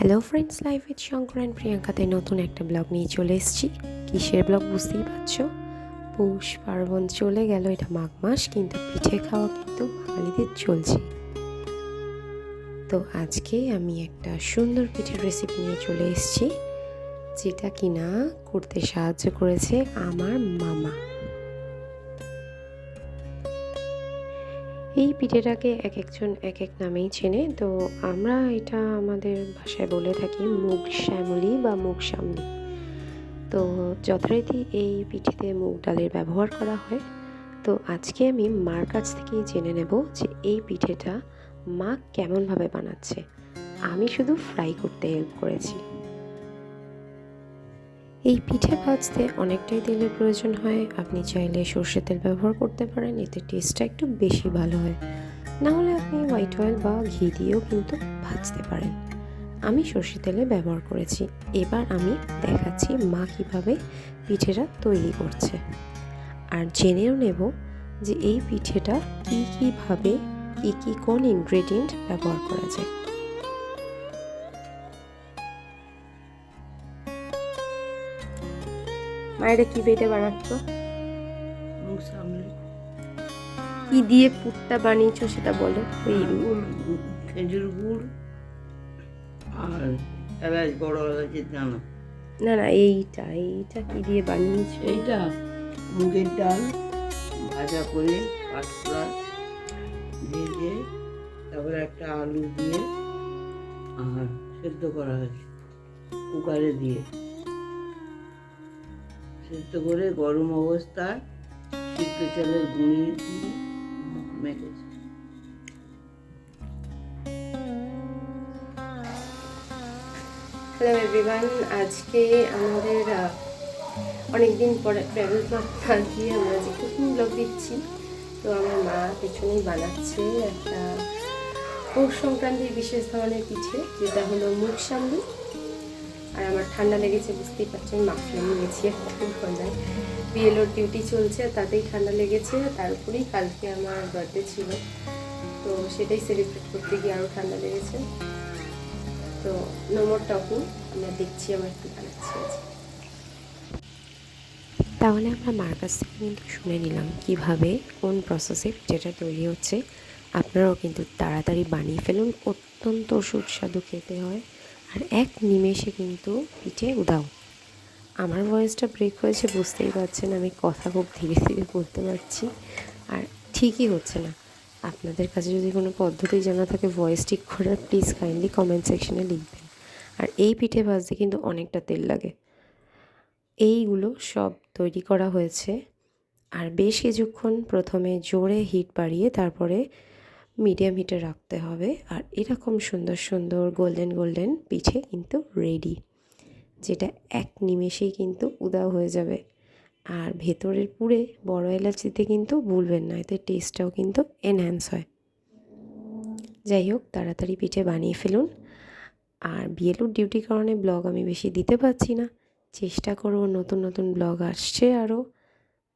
Hello friends, life with Shankar and প্রিয়াঙ্কাতে নতুন একটা ব্লগ নিয়ে চলে এসেছি। কিসের ব্লগ বুঝতেই পারছো, পৌষ পার্বণ চলে গেল, এটা মাঘ মাস, কিন্তু পিঠে খাওয়া কিন্তু বাঙালিদের চলছে। তো আজকে আমি একটা সুন্দর পিঠের রেসিপি নিয়ে চলে এসেছি, যেটা কিনা করতে সাহায্য করেছে আমার মামা। এই পিঠেটাকে এক একজন এক এক নামেই চেনে, তো আমরা এটা আমাদের ভাষায় বলে থাকি মুগ শ্যামলি বা মুগ সামলি। তো যথারীতি এই পিঠেতে মুগ ডালের ব্যবহার করা হয়। তো আজকে আমি মার কাছ থেকেই জেনে নেব যে এই পিঠেটা মা কেমনভাবে বানাচ্ছে। আমি শুধু ফ্রাই করতে হেল্প করেছি। এই পিঠে ভাজতে অনেকটাই তেলের প্রয়োজন হয়। আপনি চাইলে সর্ষের তেল ব্যবহার করতে পারেন, এতে টেস্টটা একটু বেশি ভালো হয়। না হলে আপনি হোয়াইট অয়েল বা ঘি দিয়েও কিন্তু ভাজতে পারেন। আমি সর্ষে তেলে ব্যবহার করেছি। এবার আমি দেখাচ্ছি মা কীভাবে পিঠেটা তৈরি করছে, আর জেনেও নেব যে এই পিঠেটা কীভাবে কী কোন ইনগ্রেডিয়েন্ট ব্যবহার করা যায়। মায়েরা কি পিঠে বানাচ্ছ? কি দিয়ে পুরটা বানিয়েছো সেটা বলো। ওই খেজুর গুড় আর এলাচ, বড় এলাচের দানা। না না, এইটা কি দিয়ে বানিয়েছো? এইটা মুগের ডাল ভাজা করে পাতলা ভেজে তারপরে একটা আলু দিয়ে আর সেদ্ধ করা হয়েছে কুকারে দিয়ে, সেদ্ধ করে গরম অবস্থায় সিদ্ধ চালের গুঁড়ি দিয়ে মেখেছে। হ্যালো এভরিওয়ান, আজকে আমাদের অনেকদিন পরে ট্রাভেল ব্লগ দিয়ে আমরা যে কুকিং ব্লগ দিচ্ছি। তো আমার মা পেছনেই বানাচ্ছে একটা পৌষ সংক্রান্তির বিশেষ ধরনের পিঠে, যেটা হলো মুগ সামলি। আর আমার ঠান্ডা লেগেছে, বুঝতেই পারছেন, মাফলার নিয়েছি একটা গলায়। বিএলওর ডিউটি চলছে, তাতেই ঠান্ডা লেগেছে। তার উপরেই কালকে আমার বার্থডে ছিল, তো সেটাই সেলিব্রেট করতে গিয়ে আরও ঠান্ডা লেগেছে। তো নো মোর টকিং, আমরা দেখছি আমার একটু বানাচ্ছি। তাহলে আমরা মার কাছ থেকে কিন্তু শুনে নিলাম কীভাবে কোন প্রসেসে পিঠেটা তৈরি হচ্ছে। আপনারাও কিন্তু তাড়াতাড়ি বানিয়ে ফেলুন, অত্যন্ত সুস্বাদু খেতে হয়, আর এক নিমেষে কিন্তু পিঠে উধাও। আমার ভয়েসটা ব্রেক হয়েছে, বুঝতেই পারছেন, আমি কথা খুব ধীরে ধীরে বলতে পারছি, আর ঠিকই হচ্ছে না। আপনাদের কাছে যদি কোনো পদ্ধতি জানা থাকে ভয়েস ঠিক করার, প্লিজ কাইন্ডলি কমেন্ট সেকশনে লিখবেন। আর এই পিঠে ভাজতে কিন্তু অনেকটা তেল লাগে। এইগুলো সব তৈরি করা হয়েছে, আর বেশ কিছুক্ষণ প্রথমে জোরে হিট বাড়িয়ে তারপরে মিডিয়াম হিটে রাখতে হবে। আর এরকম সুন্দর সুন্দর গোল্ডেন গোল্ডেন পিঠে কিন্তু রেডি, যেটা এক নিমেষেই কিন্তু উধাও হয়ে যাবে। আর ভেতরের পুরে বড় এলাচ দিতে কিন্তু ভুলবেন না, এতে টেস্টটাও কিন্তু এনহ্যান্স হয়। যাই হোক, তাড়াতাড়ি পিঠে বানিয়ে ফেলুন। আর বিএলওর ডিউটির কারণে ব্লগ আমি বেশি দিতে পারছি না, চেষ্টা করব, নতুন নতুন ব্লগ আসছে আরও।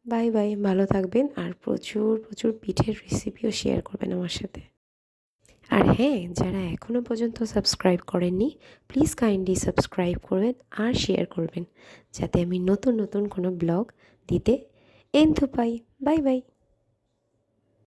বাই বাই, ভালো থাকবেন, আর প্রচুর প্রচুর পিঠের রেসিপিও শেয়ার করবেন আমার সাথে। আর হ্যাঁ, যারা এখনও পর্যন্ত সাবস্ক্রাইব করেননি, প্লিজ কাইন্ডলি সাবস্ক্রাইব করবেন আর শেয়ার করবেন, যাতে আমি নতুন নতুন কোনো ব্লগ দিতে এন্থ পাই। Bye bye.